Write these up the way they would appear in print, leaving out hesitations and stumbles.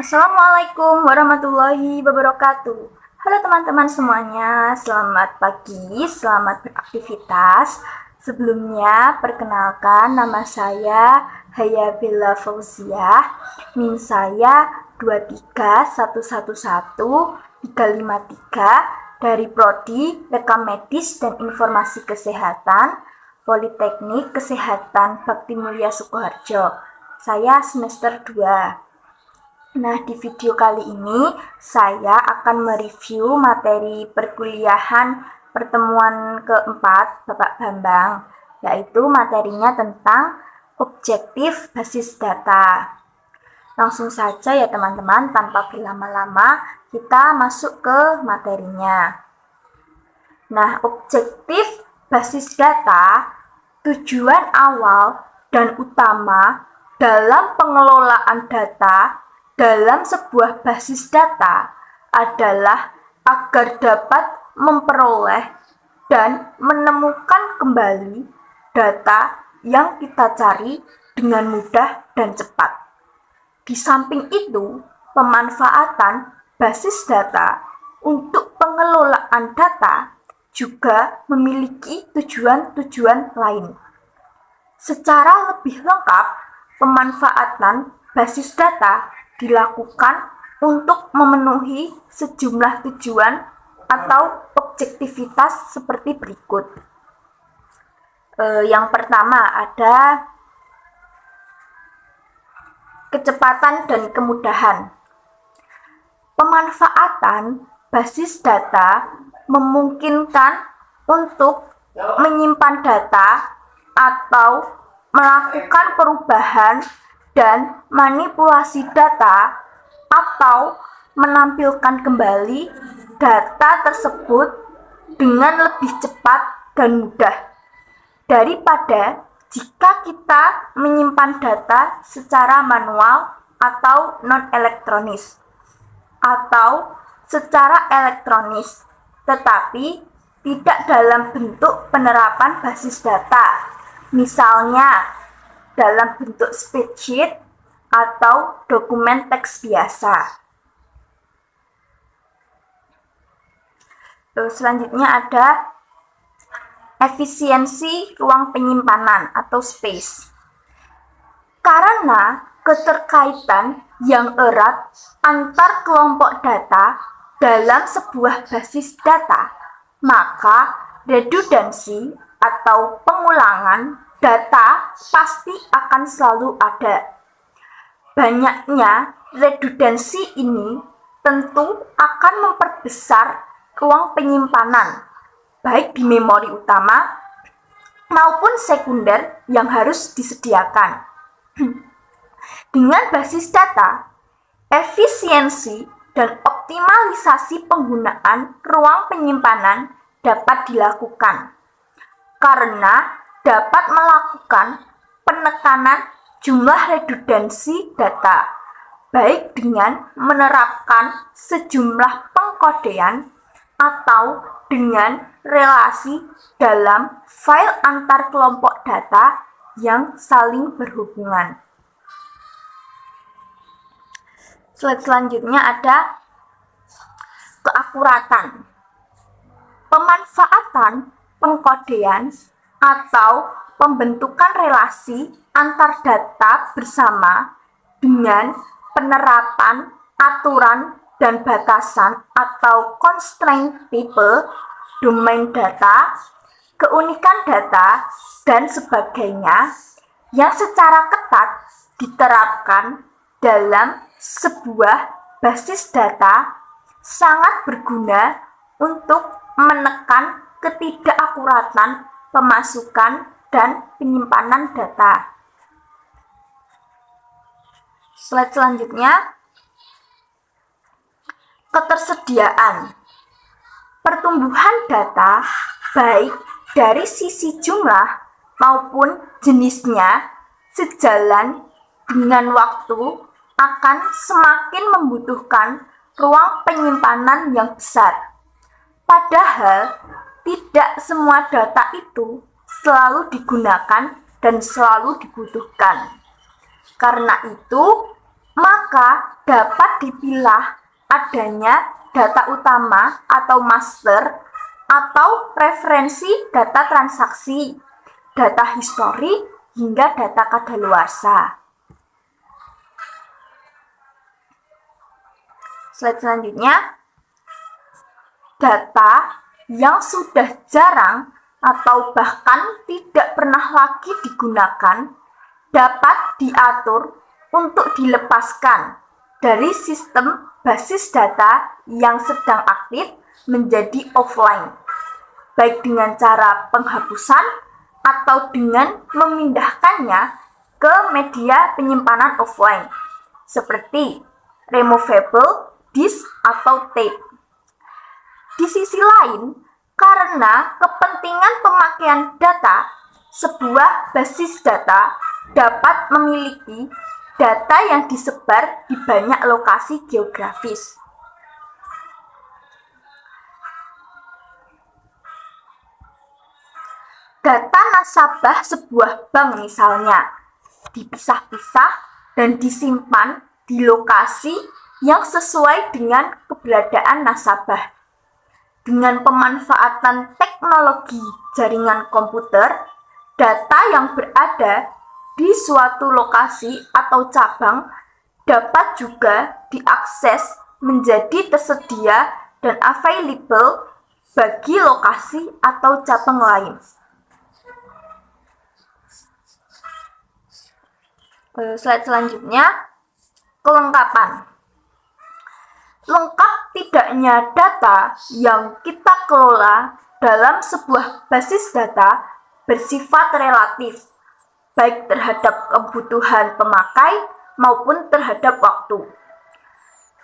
Assalamualaikum warahmatullahi wabarakatuh. Halo teman-teman semuanya, selamat pagi, selamat beraktivitas. Sebelumnya, perkenalkan nama saya Haya Bella Fauziah. NIM saya 23111-353 dari Prodi Rekam Medis dan Informasi Kesehatan Politeknik Kesehatan Bakti Mulia Sukoharjo. Saya semester 2. Nah, di video kali ini saya akan mereview materi perkuliahan pertemuan keempat Bapak Bambang, yaitu materinya tentang objektif basis data. Langsung saja ya teman-teman, tanpa berlama-lama kita masuk ke materinya. Nah, objektif basis data, tujuan awal dan utama dalam pengelolaan data dalam sebuah basis data adalah agar dapat memperoleh dan menemukan kembali data yang kita cari dengan mudah dan cepat. Di samping itu, pemanfaatan basis data untuk pengelolaan data juga memiliki tujuan-tujuan lain. Secara lebih lengkap, pemanfaatan basis data dilakukan untuk memenuhi sejumlah tujuan atau objektivitas seperti berikut. Yang pertama ada kecepatan dan kemudahan. Pemanfaatan basis data memungkinkan untuk menyimpan data atau melakukan perubahan dan manipulasi data atau menampilkan kembali data tersebut dengan lebih cepat dan mudah daripada jika kita menyimpan data secara manual atau non-elektronis atau secara elektronis tetapi tidak dalam bentuk penerapan basis data, misalnya dalam bentuk spreadsheet atau dokumen teks biasa. Selanjutnya ada efisiensi ruang penyimpanan atau space. Karena keterkaitan yang erat antar kelompok data dalam sebuah basis data, maka redundansi atau pengulangan data pasti akan selalu ada. Banyaknya redundansi ini tentu akan memperbesar ruang penyimpanan, baik di memori utama maupun sekunder yang harus disediakan. Dengan basis data, efisiensi dan optimalisasi penggunaan ruang penyimpanan dapat dilakukan karena dapat melakukan penekanan jumlah redundansi data, baik dengan menerapkan sejumlah pengkodean atau dengan relasi dalam file antar kelompok data yang saling berhubungan. Slide selanjutnya ada keakuratan. Pemanfaatan pengkodean atau pembentukan relasi antar data bersama dengan penerapan aturan dan batasan atau constraint type, domain data, keunikan data, dan sebagainya yang secara ketat diterapkan dalam sebuah basis data sangat berguna untuk menekan ketidakakuratan pemasukan dan penyimpanan data. Slide selanjutnya, ketersediaan. Pertumbuhan data baik dari sisi jumlah maupun jenisnya sejalan dengan waktu akan semakin membutuhkan ruang penyimpanan yang besar. Padahal tidak semua data itu selalu digunakan dan selalu dibutuhkan. Karena itu, maka dapat dipilah adanya data utama atau master atau referensi data transaksi, data histori, hingga data kadaluarsa. Slide selanjutnya, data yang sudah jarang atau bahkan tidak pernah lagi digunakan dapat diatur untuk dilepaskan dari sistem basis data yang sedang aktif menjadi offline, baik dengan cara penghapusan atau dengan memindahkannya ke media penyimpanan offline, seperti removable disk atau tape. Di sisi lain, karena kepentingan pemakaian data, sebuah basis data dapat memiliki data yang disebar di banyak lokasi geografis. Data nasabah sebuah bank misalnya dipisah-pisah dan disimpan di lokasi yang sesuai dengan keberadaan nasabah. Dengan pemanfaatan teknologi jaringan komputer, data yang berada di suatu lokasi atau cabang dapat juga diakses menjadi tersedia dan available bagi lokasi atau cabang lain. Slide selanjutnya, kelengkapan. Lengkap tidaknya data yang kita kelola dalam sebuah basis data bersifat relatif, baik terhadap kebutuhan pemakai maupun terhadap waktu.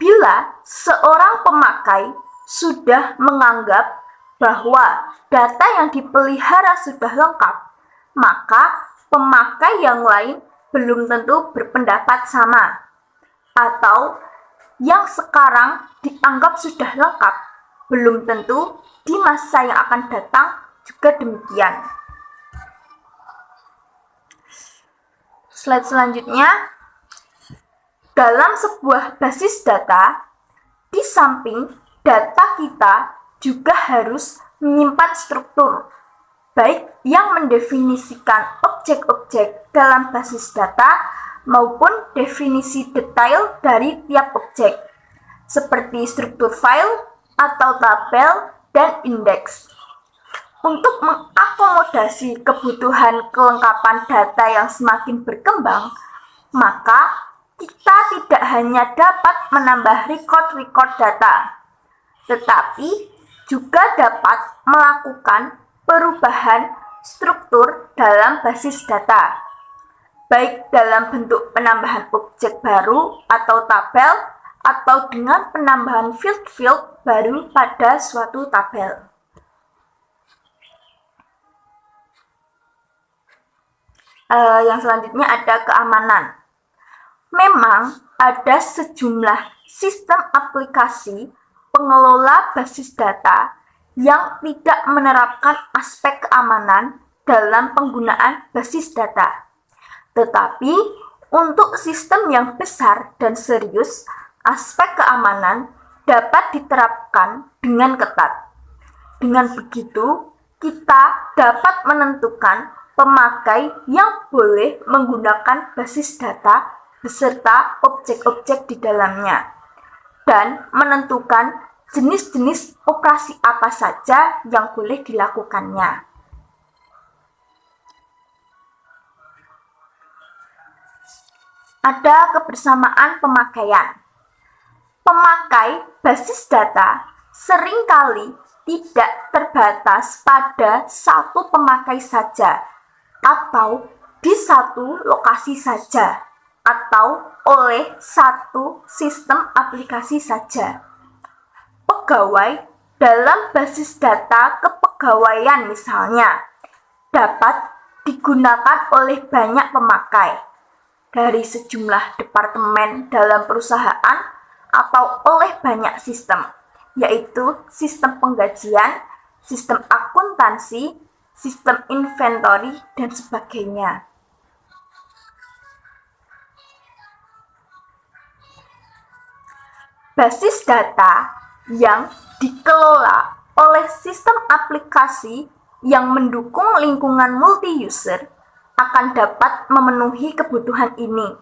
Bila seorang pemakai sudah menganggap bahwa data yang dipelihara sudah lengkap, maka pemakai yang lain belum tentu berpendapat sama, atau yang sekarang dianggap sudah lengkap, belum tentu di masa yang akan datang juga demikian. Slide selanjutnya, dalam sebuah basis data, di samping data kita juga harus menyimpan struktur, baik yang mendefinisikan objek-objek dalam basis data maupun definisi detail dari tiap objek, seperti struktur file atau tabel dan indeks. Untuk mengakomodasi kebutuhan kelengkapan data yang semakin berkembang, maka kita tidak hanya dapat menambah record data, tetapi juga dapat melakukan perubahan struktur dalam basis data, baik dalam bentuk penambahan objek baru atau tabel, atau dengan penambahan field-field baru pada suatu tabel. Yang selanjutnya ada keamanan. Memang ada sejumlah sistem aplikasi pengelola basis data yang tidak menerapkan aspek keamanan dalam penggunaan basis data. Tetapi untuk sistem yang besar dan serius, aspek keamanan dapat diterapkan dengan ketat. Dengan begitu, kita dapat menentukan pemakai yang boleh menggunakan basis data beserta objek-objek di dalamnya, dan menentukan jenis-jenis operasi apa saja yang boleh dilakukannya. Ada kebersamaan pemakaian. Pemakai basis data seringkali tidak terbatas pada satu pemakai saja, atau di satu lokasi saja, atau oleh satu sistem aplikasi saja. Pegawai dalam basis data kepegawaian misalnya dapat digunakan oleh banyak pemakai dari sejumlah departemen dalam perusahaan atau oleh banyak sistem, yaitu sistem penggajian, sistem akuntansi, sistem inventory, dan sebagainya. basis data yang dikelola oleh sistem aplikasi yang mendukung lingkungan multi-user akan dapat memenuhi kebutuhan ini,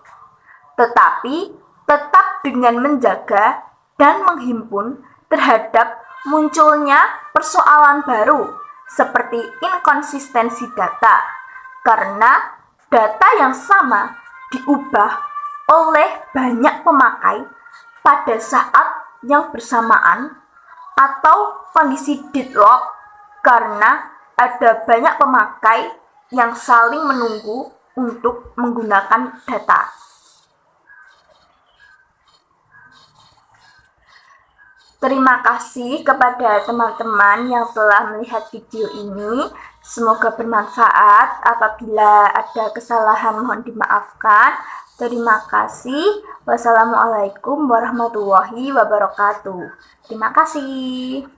tetapi tetap dengan menjaga dan menghimpun terhadap munculnya persoalan baru seperti inkonsistensi data, karena data yang sama diubah oleh banyak pemakai pada saat yang bersamaan atau kondisi deadlock karena ada banyak pemakai yang saling menunggu untuk menggunakan data. Terima kasih kepada teman-teman yang telah melihat video ini. Semoga bermanfaat. Apabila ada kesalahan mohon dimaafkan. Terima kasih. Wassalamualaikum warahmatullahi wabarakatuh. Terima kasih.